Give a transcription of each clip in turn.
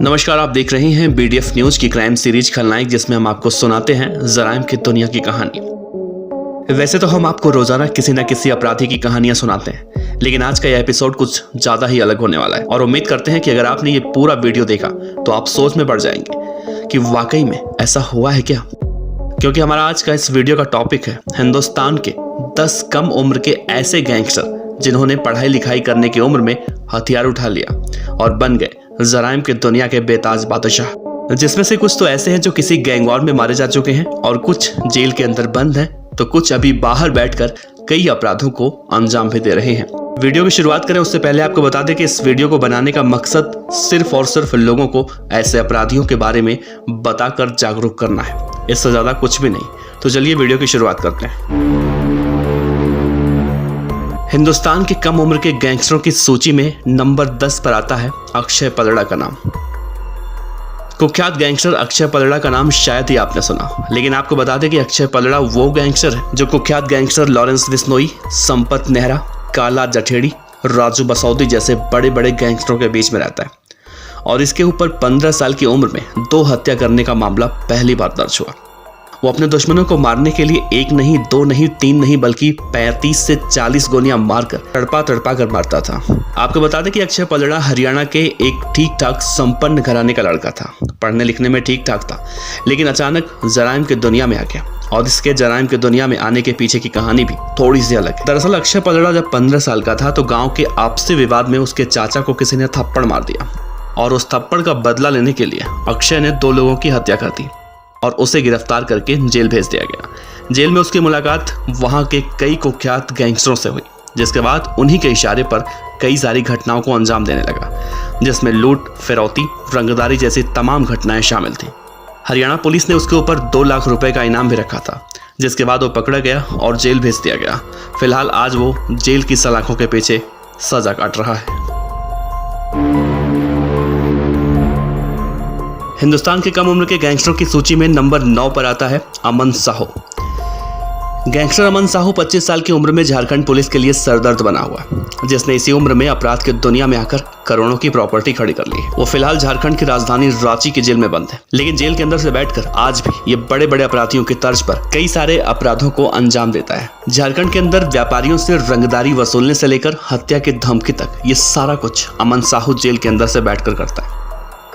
नमस्कार, आप देख रहे हैं BDF न्यूज की क्राइम सीरीज खलनायक, जिसमें हम आपको सुनाते हैं जराइम की दुनिया की कहानी। वैसे तो हम आपको रोजाना किसी न किसी अपराधी की कहानियां सुनाते हैं, लेकिन आज का यह एपिसोड कुछ ज्यादा ही अलग होने वाला है और उम्मीद करते हैं कि अगर आपने ये पूरा वीडियो देखा तो आप सोच में पड़ जाएंगे कि वाकई में ऐसा हुआ है क्या। क्योंकि हमारा आज का इस वीडियो का टॉपिक है हिंदुस्तान के 10 कम उम्र के ऐसे गैंगस्टर जिन्होंने पढ़ाई लिखाई करने की उम्र में हथियार उठा लिया और बन गए जराइम की दुनिया के बेताज बादशाह। जिसमें से कुछ तो ऐसे हैं जो किसी गैंग वॉर में मारे जा चुके हैं और कुछ जेल के अंदर बंद हैं, तो कुछ अभी बाहर बैठकर कई अपराधों को अंजाम भी दे रहे हैं। वीडियो की शुरुआत करें उससे पहले आपको बता दें कि इस वीडियो को बनाने का मकसद सिर्फ और सिर्फ लोगों को ऐसे अपराधियों के बारे में बताकर जागरूक करना है, इससे ज्यादा कुछ भी नहीं। तो चलिए वीडियो की शुरुआत करते हैं। हिंदुस्तान के कम उम्र के गैंगस्टरों की सूची में नंबर 10 पर आता है अक्षय पलड़ा का नाम। कुख्यात गैंगस्टर अक्षय पलड़ा का नाम शायद ही आपने सुना, लेकिन आपको बता दें कि अक्षय पलड़ा वो गैंगस्टर है जो कुख्यात गैंगस्टर लॉरेंस बिश्नोई, संपत नेहरा, काला जठेड़ी, राजू बसौदी जैसे बड़े बड़े गैंगस्टरों के बीच में रहता है और इसके ऊपर 15 साल की उम्र में 2 हत्या करने का मामला पहली बार दर्ज हुआ। वो अपने दुश्मनों को मारने के लिए 1 नहीं, 2 नहीं, 3 नहीं बल्कि 35 से 40 गोलियां मारकर तड़पा कर मारता था। आपको बता दें कि अक्षय पलड़ा हरियाणा के एक ठीक ठाक संपन्न घराने का लड़का था, पढ़ने लिखने में ठीक ठाक था, लेकिन अचानक जराइम की दुनिया में आ गया और इसके जराइम की दुनिया में आने के पीछे की कहानी भी थोड़ी सी अलग है। दरअसल अक्षय पलड़ा जब 15 साल का था तो गाँव के आपसी विवाद में उसके चाचा को किसी ने थप्पड़ मार दिया और उस थप्पड़ का बदला लेने के लिए अक्षय ने 2 लोगों की हत्या कर दी और उसे गिरफ्तार करके जेल भेज दिया गया। जेल में उसकी मुलाकात वहां के कई कुख्यात गैंगस्टरों से हुई, जिसके बाद उन्हीं के इशारे पर कई सारी घटनाओं को अंजाम देने लगा, जिसमें लूट, फिरौती, रंगदारी जैसी तमाम घटनाएं शामिल थी। हरियाणा पुलिस ने उसके ऊपर 2 लाख रुपए का इनाम भी रखा था, जिसके बाद वो पकड़ा गया और जेल भेज दिया गया। फिलहाल आज वो जेल की सलाखों के पीछे सजा काट रहा है। हिंदुस्तान के कम उम्र के गैंगस्टरों की सूची में नंबर 9 पर आता है अमन साहू। गैंगस्टर अमन साहू 25 साल की उम्र में झारखंड पुलिस के लिए सरदर्द बना हुआ, जिसने इसी उम्र में अपराध की दुनिया में आकर करोड़ों की प्रॉपर्टी खड़ी कर ली। वो फिलहाल झारखंड की राजधानी रांची के जेल में बंद है, लेकिन जेल के अंदर से बैठकर आज भी ये बड़े बड़े अपराधियों की तर्ज पर कई सारे अपराधों को अंजाम देता है। झारखंड के अंदर व्यापारियों से रंगदारी वसूलने से लेकर हत्या की धमकी तक ये सारा कुछ अमन साहू जेल के अंदर से बैठकर करता है।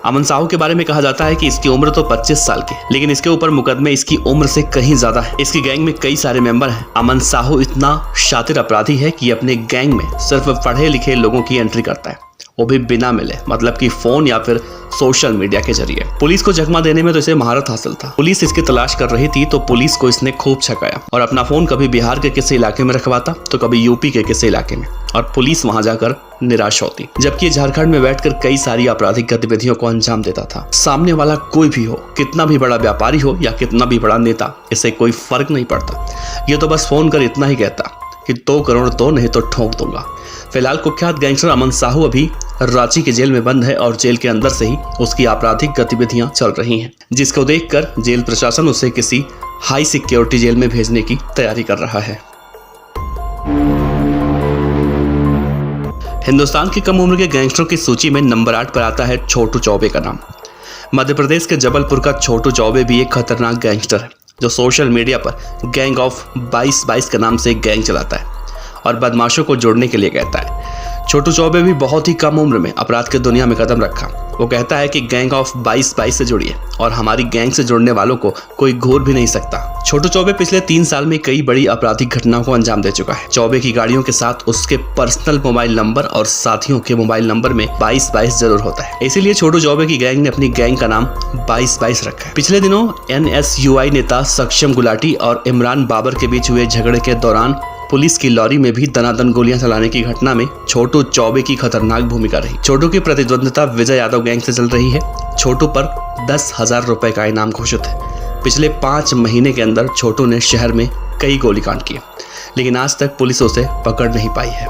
अमन साहू के बारे में कहा जाता है कि इसकी उम्र तो 25 साल की, लेकिन इसके ऊपर मुकदमे इसकी उम्र से कहीं ज्यादा है। इसकी गैंग में कई सारे मेंबर हैं। अमन साहू इतना शातिर अपराधी है कि अपने गैंग में सिर्फ पढ़े लिखे लोगों की एंट्री करता है, वो भी बिना मिले, मतलब कि फोन या फिर सोशल मीडिया के जरिए। पुलिस को चकमा देने में तो इसे महारत हासिल था। पुलिस इसकी तलाश कर रही थी तो पुलिस को इसने खूब छकाया और अपना फोन कभी बिहार के किसी इलाके में रखवाता तो कभी यूपी के किसी इलाके में, और पुलिस वहां जाकर निराश होती, जबकि झारखंड में बैठकर कई सारी आपराधिक गतिविधियों को अंजाम देता था। सामने वाला कोई भी हो, कितना भी बड़ा व्यापारी हो या कितना भी बड़ा नेता, इससे कोई फर्क नहीं पड़ता। ये तो बस फोन कर इतना ही कहता कि 2 करोड़ तो नहीं तो ठोक दूंगा। फिलहाल कुख्यात गैंगस्टर अमन साहू अभी रांची के जेल में बंद है और जेल के अंदर से ही उसकी आपराधिक गतिविधियां चल रही हैं, जिसको देखकर जेल प्रशासन उसे किसी हाई सिक्योरिटी जेल में भेजने की तैयारी कर रहा है। हिंदुस्तान की कम उम्र के गैंगस्टरों की सूची में नंबर 8 पर आता है छोटू चौबे का नाम। मध्य प्रदेश के जबलपुर का छोटू चौबे भी एक खतरनाक गैंगस्टर है जो सोशल मीडिया पर गैंग ऑफ 22 के नाम से एक गैंग चलाता है और बदमाशों को जोड़ने के लिए कहता है। छोटू चौबे भी बहुत ही कम उम्र में अपराध की दुनिया में कदम रखा। वो कहता है कि गैंग ऑफ 22 से जुड़िए और हमारी गैंग से जुड़ने वालों को कोई घूर भी नहीं सकता। छोटू चौबे पिछले 3 साल में कई बड़ी आपराधिक घटनाओं को अंजाम दे चुका है। चौबे की गाड़ियों के साथ उसके पर्सनल मोबाइल नंबर और साथियों के मोबाइल नंबर में 22 जरूर होता है, इसीलिए छोटू चौबे की गैंग ने अपनी गैंग का नाम 22 रखा है। पिछले दिनों NSUI नेता सक्षम गुलाटी और इमरान बाबर के बीच हुए झगड़े के दौरान पुलिस की लॉरी में भी दनादन गोलियां चलाने की घटना में छोटू चौबे की खतरनाक भूमिका रही। छोटू की प्रतिद्वंदिता विजय यादव गैंग से चल रही है। छोटू पर 10,000 रुपए का इनाम घोषित है। पिछले 5 महीने के अंदर छोटू ने शहर में कई गोलीकांड किए, लेकिन आज तक पुलिस उसे पकड़ नहीं पाई है।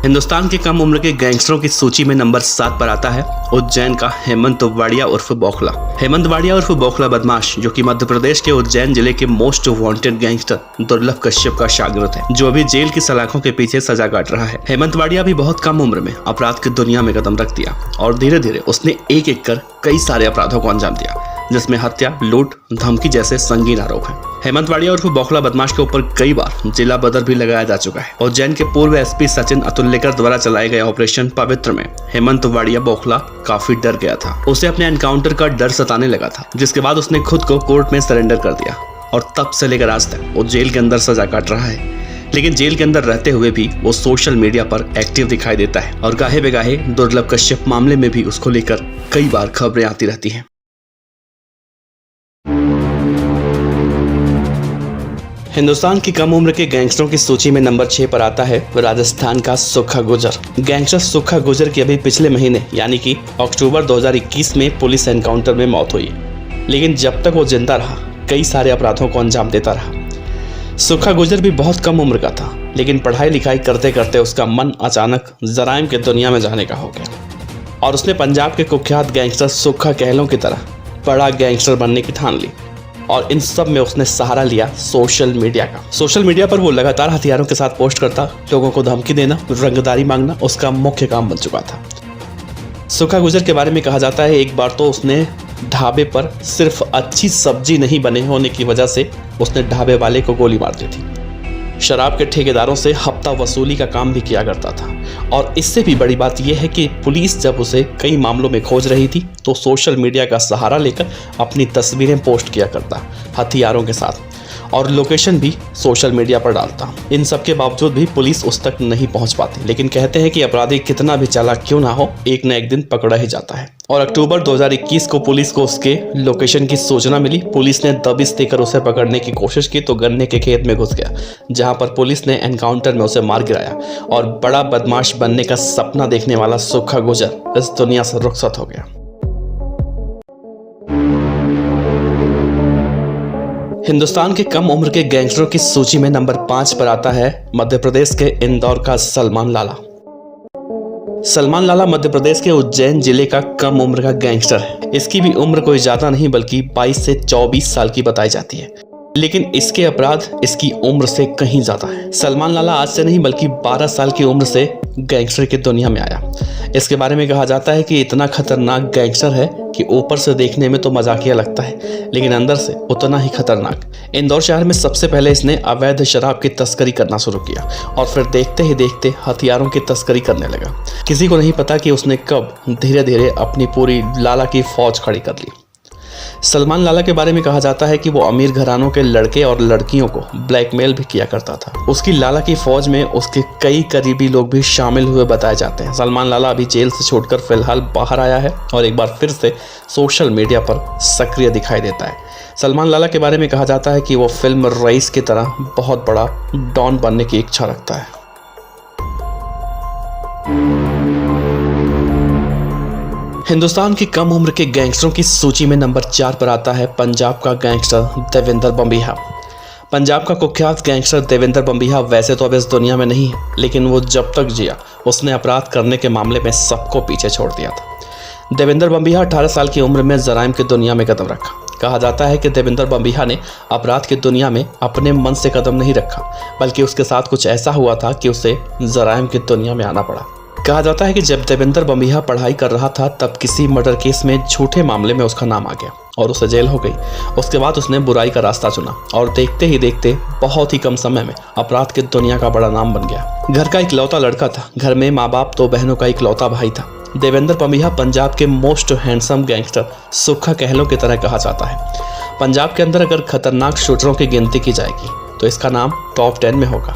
हिंदुस्तान के कम उम्र के गैंगस्टरों की सूची में नंबर 7 पर आता है उज्जैन का हेमंत वाडिया उर्फ बौखला। हेमंत वाडिया उर्फ बौखला बदमाश, जो कि मध्य प्रदेश के उज्जैन जिले के मोस्ट वांटेड गैंगस्टर दुर्लभ कश्यप का शागिर्द है, जो अभी जेल की सलाखों के पीछे सजा काट रहा है। हेमंत वाडिया भी बहुत कम उम्र में अपराध की दुनिया में कदम रख दिया और धीरे धीरे उसने एक एक कर कई सारे अपराधों को अंजाम दिया, जिसमें हत्या, लूट, धमकी जैसे संगीन आरोप हैं। हेमंत वाडिया उर्फ बौखला बदमाश के ऊपर कई बार जिला बदर भी लगाया जा चुका है। उज्जैन के पूर्व एसपी सचिन अतुल्यकर द्वारा चलाए गए ऑपरेशन पवित्र में हेमंत वाडिया बौखला काफी डर गया था। उसे अपने एनकाउंटर का डर सताने लगा था, जिसके बाद उसने खुद को कोर्ट में सरेंडर कर दिया और तब से लेकर आज तक वो जेल के अंदर सजा काट रहा है। लेकिन जेल के अंदर रहते हुए भी वो सोशल मीडिया पर एक्टिव दिखाई देता है और गाहे बेगाहे दुर्लभ कश्यप मामले में भी उसको लेकर कई बार खबरें आती रहती हैं। हिंदुस्तान की कम उम्र के गैंगस्टरों की सूची में नंबर 6 पर आता है राजस्थान का सुखा गुर्जर। गैंगस्टर सुखा गुर्जर की अभी पिछले महीने यानी कि अक्टूबर 2021 में पुलिस एनकाउंटर में मौत हुई, लेकिन जब तक वो जिंदा रहा कई सारे अपराधों को अंजाम देता रहा। सुखा गुर्जर भी बहुत कम उम्र का था, लेकिन पढ़ाई लिखाई करते करते उसका मन अचानक जराइम की दुनिया में जाने का हो गया और उसने पंजाब के कुख्यात गैंगस्टर सुखा कहलों की तरह बड़ा गैंगस्टर बनने की ठान ली और इन सब में उसने सहारा लिया सोशल मीडिया का। सोशल मीडिया पर वो लगातार हथियारों के साथ पोस्ट करता, लोगों को धमकी देना, रंगदारी मांगना उसका मुख्य काम बन चुका था। सुखा गुर्जर के बारे में कहा जाता है एक बार तो उसने ढाबे पर सिर्फ अच्छी सब्जी नहीं बने होने की वजह से उसने ढाबे वाले को गोली मार दी थी। शराब के ठेकेदारों से हफ्ता वसूली का काम भी किया करता था और इससे भी बड़ी बात यह है कि पुलिस जब उसे कई मामलों में खोज रही थी तो सोशल मीडिया का सहारा लेकर अपनी तस्वीरें पोस्ट किया करता हथियारों के साथ और लोकेशन भी सोशल मीडिया पर डालता। इन सब के बावजूद भी पुलिस उस तक नहीं पहुंच पाती, लेकिन कहते हैं कि अपराधी कितना भी चालाक क्यों ना हो, एक न एक दिन पकड़ा ही जाता है। और अक्टूबर 2021 को पुलिस को उसके लोकेशन की सूचना मिली। पुलिस ने दबिश देकर उसे पकड़ने की कोशिश की तो गन्ने के खेत में घुस गया, जहां पर पुलिस ने एनकाउंटर में उसे मार गिराया और बड़ा बदमाश बनने का सपना देखने वाला सुखा गुर्जर इस दुनिया से रुखसत हो गया। हिंदुस्तान के कम उम्र के गैंगस्टरों की सूची में नंबर 5 पर आता है मध्य प्रदेश के इंदौर का सलमान लाला। सलमान लाला मध्य प्रदेश के उज्जैन जिले का कम उम्र का गैंगस्टर है। इसकी भी उम्र कोई ज्यादा नहीं बल्कि 22 से 24 साल की बताई जाती है, लेकिन इसके अपराध इसकी उम्र से कहीं ज्यादा है। सलमान लाला आज से नहीं बल्कि 12 साल की उम्र से गैंगस्टर की दुनिया में आया। इसके बारे में कहा जाता है कि इतना खतरनाक गैंगस्टर है कि ऊपर से देखने में तो मजाकिया लगता है, लेकिन अंदर से उतना ही खतरनाक। इंदौर शहर में सबसे पहले इसने अवैध शराब की तस्करी करना शुरू किया और फिर देखते ही देखते हथियारों की तस्करी करने लगा। किसी को नहीं पता कि उसने कब धीरे धीरे अपनी पूरी लाला की फौज खड़ी कर ली। सलमान लाला के बारे में कहा जाता है कि वो अमीर घरानों के लड़के और लड़कियों को ब्लैकमेल भी किया करता था। उसकी लाला की फौज में उसके कई करीबी लोग भी शामिल हुए बताए जाते हैं। सलमान लाला अभी जेल से छूटकर फिलहाल बाहर आया है और एक बार फिर से सोशल मीडिया पर सक्रिय दिखाई देता है। सलमान लाला के बारे में कहा जाता है कि वो फिल्म रईस की तरह बहुत बड़ा डॉन बनने की इच्छा रखता है। हिंदुस्तान की कम उम्र के गैंगस्टरों की सूची में नंबर 4 पर आता है पंजाब का गैंगस्टर देवेंद्र बम्बिहा। पंजाब का कुख्यात गैंगस्टर देवेंद्र बम्बिहा वैसे तो अब इस दुनिया में नहीं है, लेकिन वो जब तक जिया उसने अपराध करने के मामले में सबको पीछे छोड़ दिया था। देवेंद्र बम्बिहा 18 साल की उम्र में जराइम की दुनिया में कदम रखा। कहा जाता है कि देवेंद्र बम्बिहा ने अपराध की दुनिया में अपने मन से कदम नहीं रखा, बल्कि उसके साथ कुछ ऐसा हुआ था कि उसे जराइम की दुनिया में आना पड़ा। कहा जाता है कि जब देवेंद्र बम्बिहा पढ़ाई कर रहा था तब किसी मर्डर केस में झूठे मामले में उसका नाम आ गया और उसे जेल हो गई। उसके बाद उसने बुराई का रास्ता चुना और देखते ही देखते बहुत ही कम समय में अपराध की दुनिया का बड़ा नाम बन गया। घर का इकलौता लड़का था। घर में माँ बाप 2 बहनों का इकलौता भाई था। देवेंद्र बम्बिहा पंजाब के मोस्ट हैंडसम गैंगस्टर सुखा कहलों की तरह कहा जाता है। पंजाब के अंदर अगर खतरनाक शूटरों की गिनती की जाएगी तो इसका नाम टॉप 10 में होगा।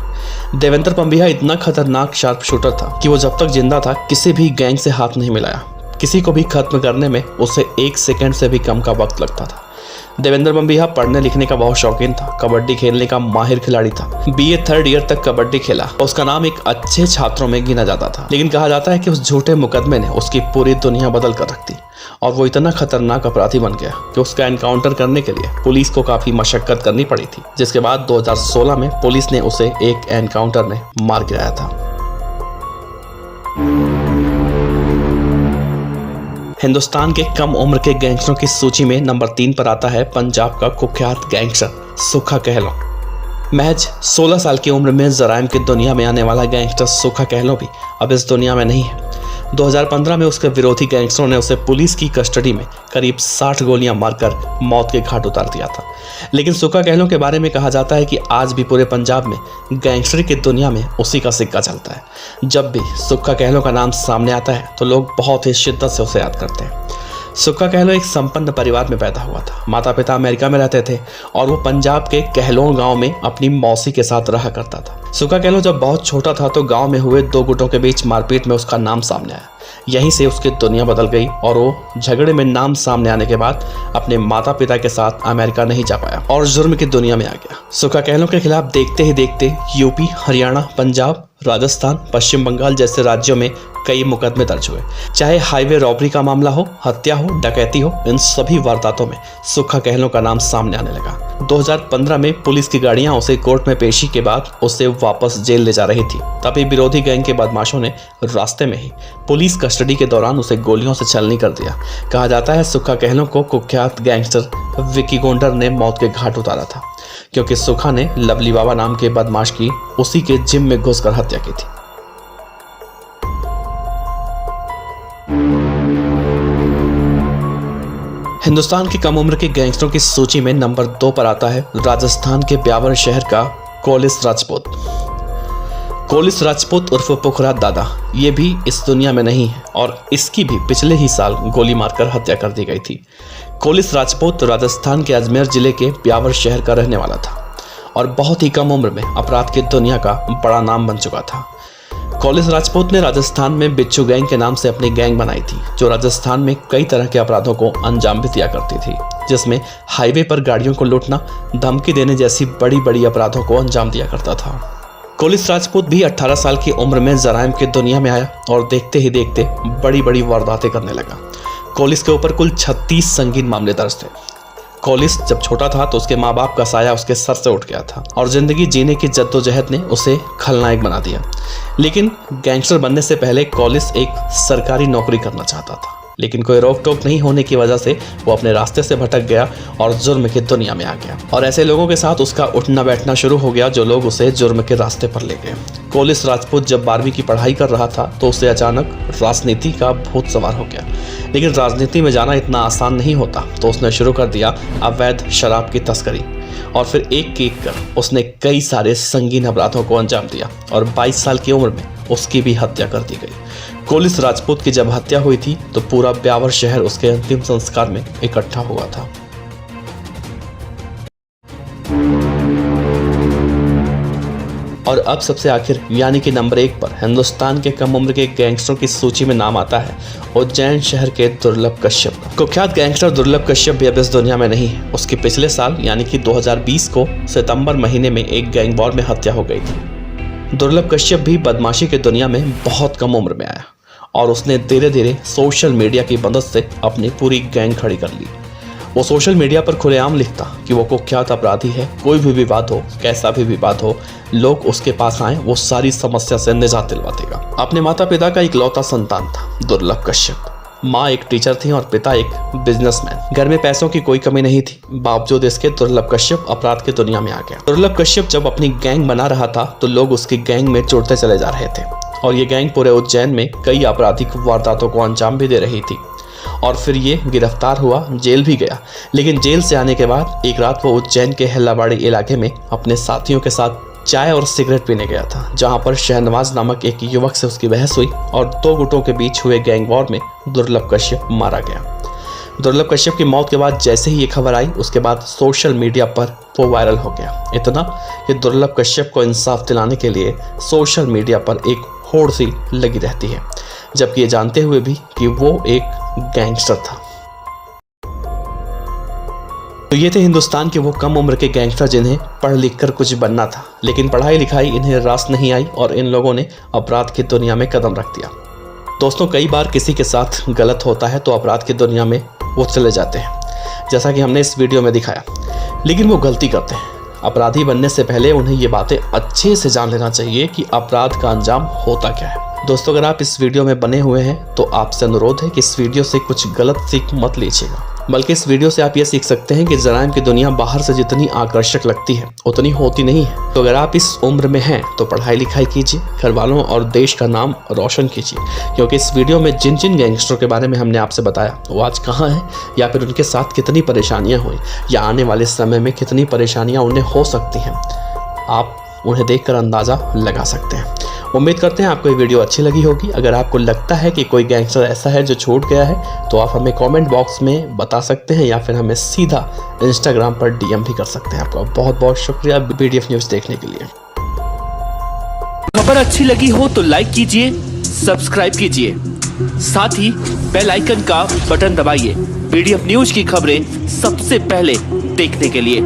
देवेंद्र बम्बिहा इतना खतरनाक शार्प शूटर था कि वो जब तक जिंदा था किसी भी गैंग से हाथ नहीं मिलाया। किसी को भी खत्म करने में उसे 1 सेकंड से भी कम का वक्त लगता था। देवेंद्र बम्बिहा पढ़ने लिखने का बहुत शौकीन था। कबड्डी खेलने का माहिर खिलाड़ी था। बीए 3rd ईयर तक कबड्डी खेला। उसका नाम एक अच्छे छात्रों में गिना जाता था, लेकिन कहा जाता है कि उस झूठे मुकदमे ने उसकी पूरी दुनिया बदल कर रख दी और वो इतना खतरनाक अपराधी बन गया कि उसका एनकाउंटर करने के लिए पुलिस को काफी मशक्कत करनी पड़ी थी, जिसके बाद 2016 में पुलिस ने उसे एक एनकाउंटर में मार गिराया था। हिंदुस्तान के कम उम्र के गैंगस्टरों की सूची में नंबर 3 पर आता है पंजाब का कुख्यात गैंगस्टर सुखा कहलों। महज 16 साल की उम्र में जराइम की दुनिया में आने वाला गैंगस्टर सुखा कहलों भी अब इस दुनिया में नहीं है। 2015 में उसके विरोधी गैंगस्टरों ने उसे पुलिस की कस्टडी में करीब 60 गोलियां मारकर मौत के घाट उतार दिया था। लेकिन सुखा कहलों के बारे में कहा जाता है कि आज भी पूरे पंजाब में गैंगस्टरी की दुनिया में उसी का सिक्का चलता है। जब भी सुखा कहलों का नाम सामने आता है तो लोग बहुत ही शिद्दत से उसे याद करते हैं। सुखा कहलों एक संपन्न परिवार में पैदा हुआ था। माता पिता अमेरिका में रहते थे और वो पंजाब के कहलों गांव में अपनी मौसी के साथ रहा करता था। सुखा कहलों जब बहुत छोटा था तो गांव में हुए 2 गुटों के बीच मारपीट में उसका नाम सामने आया। यहीं से उसकी दुनिया बदल गई और वो झगड़े में नाम सामने आने के बाद अपने माता पिता के साथ अमेरिका नहीं जा पाया और जुर्म की दुनिया में आ गया। सुखा कहलों के खिलाफ देखते ही देखते यूपी, हरियाणा, पंजाब, राजस्थान, पश्चिम बंगाल जैसे राज्यों में कई मुकदमे दर्ज हुए। चाहे हाईवे रॉबरी का मामला हो, हत्या हो, डकैती हो, इन सभी वारदातों में सुखा कहलों का नाम सामने आने लगा। 2015 में पुलिस की गाड़ियां उसे कोर्ट में पेशी के बाद उसे वापस जेल ले जा रही थी। तभी विरोधी गैंग के बदमाशों ने रास्ते में ही पुलिस कस्टडी के दौरान उसे गोलियों से छलनी कर दिया। कहा जाता है सुखा कहलों को कुख्यात गैंगस्टर विकी गोंडर ने मौत के घाट उतारा था, क्योंकि सुखा ने लवली बाबा नाम के बदमाश की उसी के जिम में घुसकर हत्या की थी। हिंदुस्तान की कम उम्र के गैंगस्टरों की सूची में नंबर 2 पर आता है राजस्थान के ब्यावर शहर का कोलिस राजपूत। कोलिस राजपूत उर्फ पुखराज दादा ये भी इस दुनिया में नहीं है और इसकी भी पिछले ही साल गोली मारकर हत्या कर दी गई थी। कोलिस राजपूत राजस्थान के अजमेर जिले के ब्यावर शहर का रहने वाला था और बहुत ही कम उम्र में अपराध की दुनिया का बड़ा नाम बन चुका था। कोलिस राजपूत ने राजस्थान में बिच्छू गैंग के नाम से अपनी गैंग बनाई थी, जो राजस्थान में कई तरह के अपराधों को अंजाम भी दिया करती थी, जिसमें हाईवे पर गाड़ियों को लूटना, धमकी देने जैसी बड़ी बड़ी अपराधों को अंजाम दिया करता था। कोलिस राजपूत भी 18 साल की उम्र में जराइम की दुनिया में आया और देखते ही देखते बड़ी बड़ी वारदातें करने लगा। कोलिस के ऊपर कुल 36 संगीन मामले दर्ज थे। कोलिस जब छोटा था तो उसके माँ बाप का साया उसके सर से उठ गया था और जिंदगी जीने की जद्दोजहद ने उसे खलनायक बना दिया। लेकिन गैंगस्टर बनने से पहले कोलिस एक सरकारी नौकरी करना चाहता था, लेकिन कोई रोक टोक नहीं होने की वजह से वो अपने रास्ते से भटक गया और जुर्म की दुनिया में आ गया। और ऐसे लोगों के साथ उसका उठना बैठना शुरू हो गया जो लोग उसे जुर्म के रास्ते पर ले गए। कोलिस राजपूत जब 12वीं की पढ़ाई कर रहा था तो उसे अचानक राजनीति का भूत सवार हो गया। लेकिन राजनीति में जाना इतना आसान नहीं होता, तो उसने शुरू कर दिया अवैध शराब की तस्करी और फिर एक एक कर उसने कई सारे संगीन अपराधों को अंजाम दिया और 22 साल की उम्र में उसकी भी हत्या कर दी गई। कोलिस राजपूत की जब हत्या हुई थी तो पूरा ब्यावर शहर उसके अंतिम संस्कार में इकट्ठा हुआ था। और अब सबसे आखिर यानी कि नंबर 1 पर हिंदुस्तान के कम उम्र के गैंगस्टरों की सूची में नाम आता है उज्जैन शहर के दुर्लभ कश्यप का। कुख्यात गैंगस्टर दुर्लभ कश्यप भी अब इस दुनिया में नहीं है। उसकी पिछले साल यानी कि 2020 को सितंबर महीने में एक गैंग वॉर में हत्या हो गई थी। दुर्लभ कश्यप भी बदमाशी की दुनिया में बहुत कम उम्र में आया और उसने धीरे धीरे सोशल मीडिया की मदद से अपनी पूरी गैंग खड़ी कर ली। वो सोशल मीडिया पर खुलेआम लिखता कि वो कुख्यात अपराधी है, कोई भी विवाद हो, कैसा भी विवाद हो, लोग उसके पास आए, वो सारी समस्या से निजात दिलवा देगा। अपने माता पिता का इकलौता संतान था दुर्लभ कश्यप। माँ एक टीचर थी और पिता एक बिजनेसमैन। घर में पैसों की कोई कमी नहीं थी, बावजूद इसके दुर्लभ कश्यप अपराध की दुनिया में आ गया। दुर्लभ कश्यप जब अपनी गैंग बना रहा था तो लोग उसकी गैंग में जुड़ते चले जा रहे थे और ये गैंग पूरे उज्जैन में कई आपराधिक वारदातों को अंजाम भी दे रही थी। और फिर ये गिरफ्तार हुआ, जेल भी गया। लेकिन जेल से आने के बाद एक रात वो उज्जैन के हिल्लाबाड़ी इलाके में अपने साथियों के साथ चाय और सिगरेट पीने गया था, जहां पर शहनवाज नामक एक युवक से उसकी बहस हुई और 2 गुटों के बीच हुए गैंग वॉर में दुर्लभ कश्यप मारा गया। दुर्लभ कश्यप की मौत के बाद जैसे ही ये खबर आई, उसके बाद सोशल मीडिया पर वो वायरल हो गया। इतना कि दुर्लभ कश्यप को इंसाफ दिलाने के लिए सोशल मीडिया पर एक होड़ सी लगी रहती है, जबकि ये जानते हुए भी कि वो एक गैंगस्टर था। तो ये थे हिंदुस्तान के वो कम उम्र के गैंगस्टर जिन्हें पढ़ लिख कर कुछ बनना था, लेकिन पढ़ाई लिखाई इन्हें रास नहीं आई और इन लोगों ने अपराध की दुनिया में कदम रख दिया। दोस्तों, कई बार किसी के साथ गलत होता है तो अपराध की दुनिया में वो चले जाते हैं, जैसा कि हमने इस वीडियो में दिखाया। लेकिन वो गलती करते हैं। अपराधी बनने से पहले उन्हें ये बातें अच्छे से जान लेना चाहिए कि अपराध का अंजाम होता क्या है। दोस्तों, अगर आप इस वीडियो में बने हुए हैं तो आपसे अनुरोध है कि इस वीडियो से कुछ गलत सीख मत लीजिएगा, बल्कि इस वीडियो से आप ये सीख सकते हैं कि जराइम की दुनिया बाहर से जितनी आकर्षक लगती है उतनी होती नहीं है। तो अगर आप इस उम्र में हैं तो पढ़ाई लिखाई कीजिए, घर वालों और देश का नाम रोशन कीजिए, क्योंकि इस वीडियो में जिन जिन गैंगस्टरों के बारे में हमने आपसे बताया वो आज कहाँ हैं, या फिर उनके साथ कितनी परेशानियाँ हुई, या आने वाले समय में कितनी परेशानियाँ उन्हें हो सकती हैं, आप उन्हें देखकर अंदाज़ा लगा सकते हैं। उम्मीद करते हैं आपको ये वीडियो अच्छी लगी होगी। अगर आपको लगता है कि कोई गैंगस्टर ऐसा है जो छूट गया है तो आप हमें कमेंट बॉक्स में बता सकते हैं, या फिर हमें सीधा इंस्टाग्राम पर डीएम भी कर सकते हैं। आपका बहुत बहुत शुक्रिया BDF न्यूज़ देखने के लिए। खबर अच्छी लगी हो तो लाइक कीजिए, सब्सक्राइब कीजिए, साथ ही बेल आइकन का बटन दबाइए BDF न्यूज़ की खबरें सबसे पहले देखने के लिए।